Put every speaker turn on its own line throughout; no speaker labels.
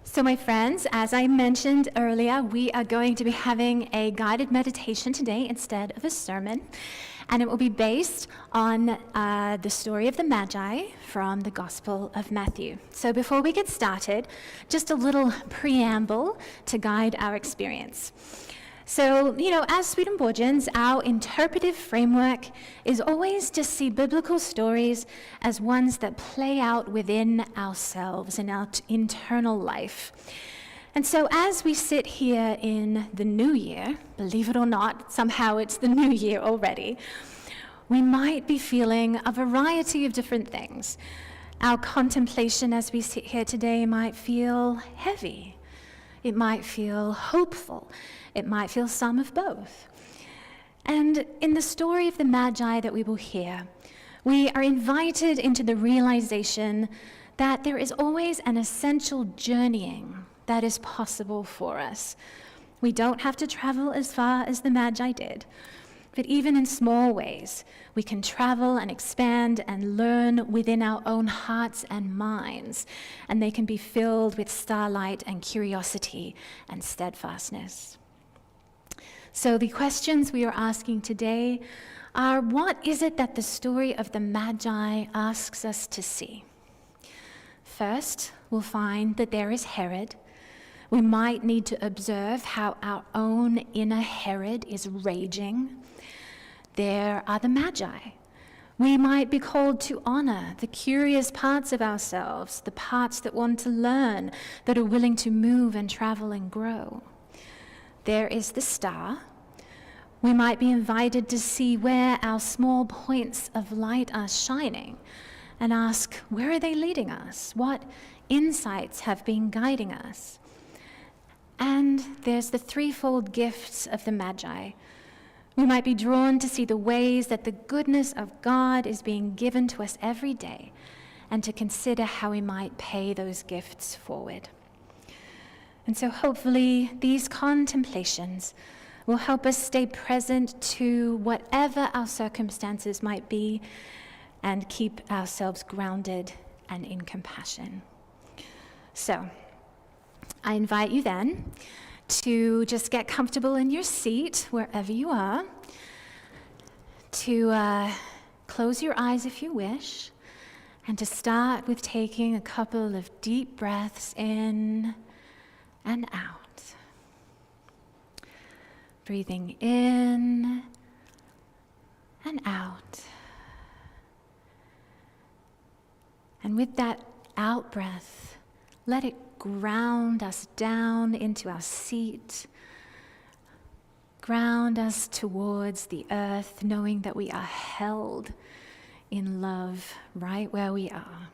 So my friends, as I mentioned earlier, we are going to be having a guided meditation today instead of a sermon, and it will be based on the story of the Magi from the Gospel of Matthew. So before we get started, just a little preamble to guide our experience. So, as Swedenborgians, our interpretive framework is always to see biblical stories as ones that play out within ourselves in our internal life. And so as we sit here in the new year, believe it or not, somehow it's the new year already, we might be feeling a variety of different things. Our contemplation as we sit here today might feel heavy. It might feel hopeful. It might feel some of both. And in the story of the Magi that we will hear, we are invited into the realization that there is always an essential journeying that is possible for us. We don't have to travel as far as the Magi did, but even in small ways, we can travel and expand and learn within our own hearts and minds, and they can be filled with starlight and curiosity and steadfastness. So the questions we are asking today are, what is it that the story of the Magi asks us to see? First, we'll find that there is Herod. We might need to observe how our own inner Herod is raging. There are the Magi. We might be called to honor the curious parts of ourselves, the parts that want to learn, that are willing to move and travel and grow. There is the star. We might be invited to see where our small points of light are shining and ask, where are they leading us? What insights have been guiding us? And there's the threefold gifts of the Magi. We might be drawn to see the ways that the goodness of God is being given to us every day and to consider how we might pay those gifts forward. And so hopefully these contemplations will help us stay present to whatever our circumstances might be and keep ourselves grounded and in compassion. So I invite you then to just get comfortable in your seat wherever you are, to close your eyes if you wish, and to start with taking a couple of deep breaths in and out. Breathing in and out. And with that out breath, let it ground us down into our seat, ground us towards the earth, knowing that we are held in love right where we are.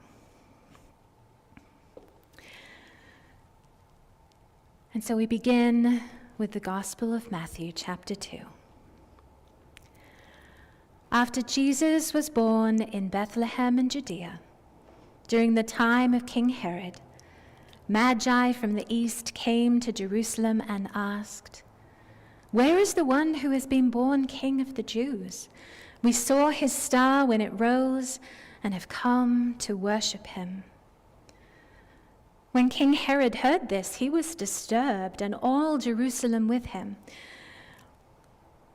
And so we begin with the Gospel of Matthew, chapter 2. After Jesus was born in Bethlehem in Judea, during the time of King Herod, Magi from the east came to Jerusalem and asked, "Where is the one who has been born King of the Jews? We saw his star when it rose and have come to worship him." When King Herod heard this, he was disturbed, and all Jerusalem with him.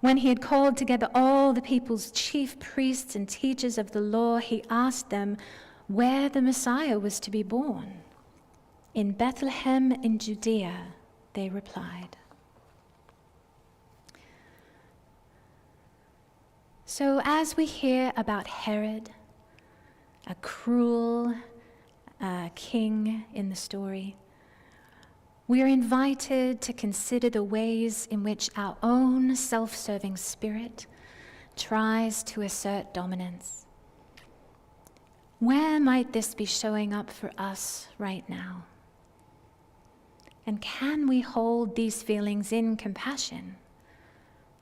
When he had called together all the people's chief priests and teachers of the law, he asked them where the Messiah was to be born. "In Bethlehem in Judea," they replied. So as we hear about Herod, a cruel king in the story, we are invited to consider the ways in which our own self-serving spirit tries to assert dominance. Where might this be showing up for us right now? And can we hold these feelings in compassion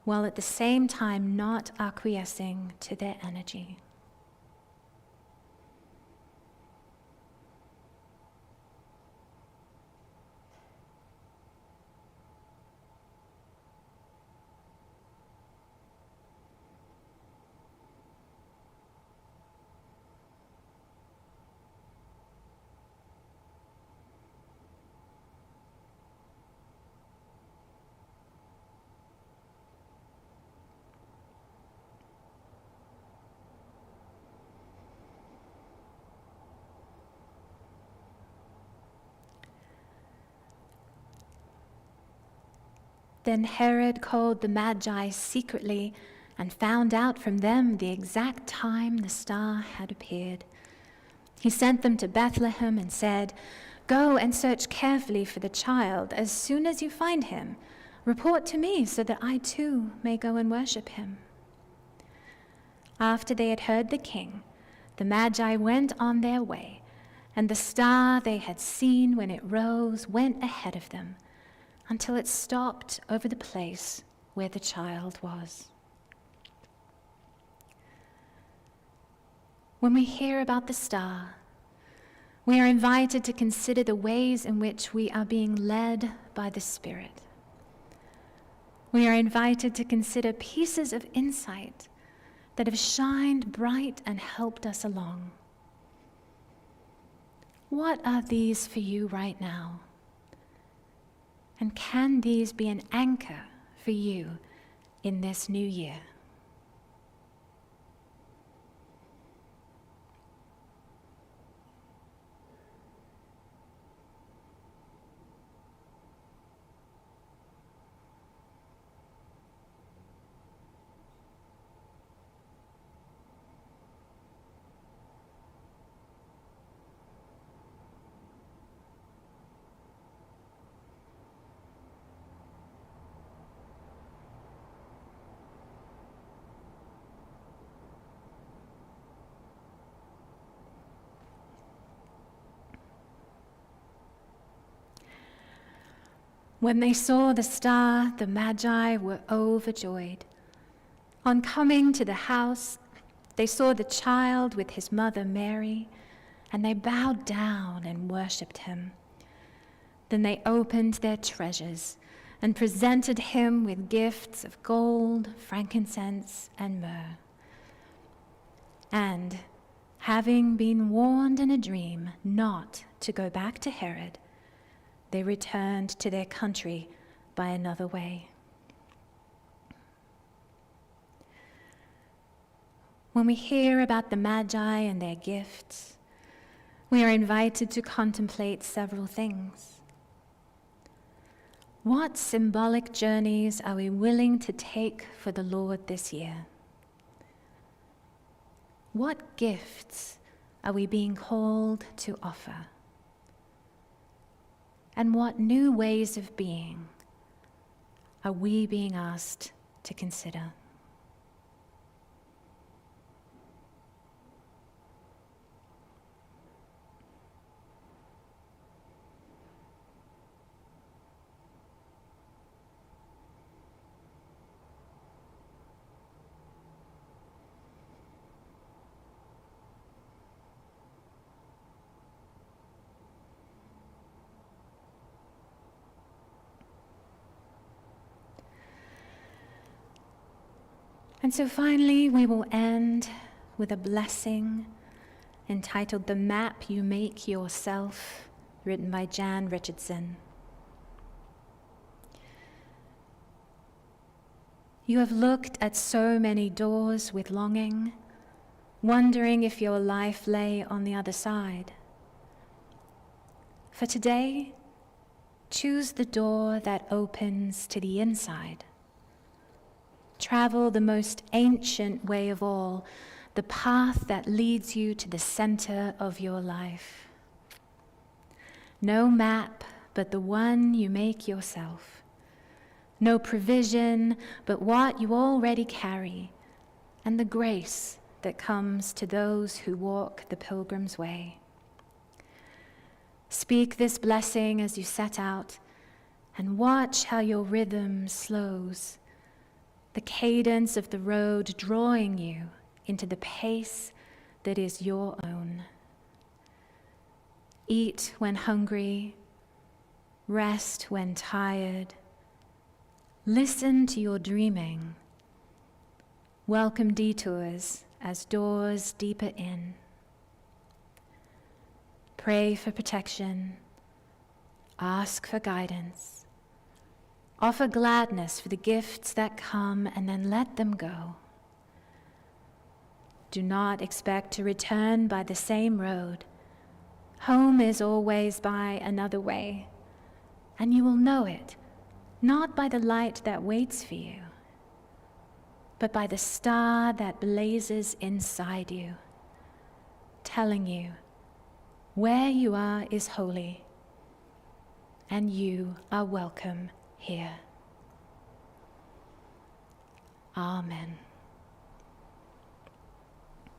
while at the same time not acquiescing to their energy? Then Herod called the Magi secretly and found out from them the exact time the star had appeared. He sent them to Bethlehem and said, "Go and search carefully for the child. As soon as you find him, report to me so that I too may go and worship him." After they had heard the king, the Magi went on their way, and the star they had seen when it rose went ahead of them until it stopped over the place where the child was. When we hear about the star, we are invited to consider the ways in which we are being led by the Spirit. We are invited to consider pieces of insight that have shined bright and helped us along. What are these for you right now? And can these be an anchor for you in this new year? When they saw the star, the Magi were overjoyed. On coming to the house, they saw the child with his mother Mary, and they bowed down and worshipped him. Then they opened their treasures and presented him with gifts of gold, frankincense, and myrrh. And, having been warned in a dream not to go back to Herod, they returned to their country by another way. When we hear about the Magi and their gifts, we are invited to contemplate several things. What symbolic journeys are we willing to take for the Lord this year? What gifts are we being called to offer? And what new ways of being are we being asked to consider? And so finally, we will end with a blessing entitled "The Map You Make Yourself," written by Jan Richardson. You have looked at so many doors with longing, wondering if your life lay on the other side. For today, choose the door that opens to the inside. Travel the most ancient way of all, the path that leads you to the center of your life. No map but the one you make yourself. No provision but what you already carry, and the grace that comes to those who walk the pilgrim's way. Speak this blessing as you set out, and watch how your rhythm slows, the cadence of the road drawing you into the pace that is your own. Eat when hungry, rest when tired. Listen to your dreaming. Welcome detours as doors deeper in. Pray for protection. Ask for guidance. Offer gladness for the gifts that come, and then let them go. Do not expect to return by the same road. Home is always by another way, and you will know it not by the light that waits for you, but by the star that blazes inside you, telling you where you are is holy, and you are welcome here. Amen.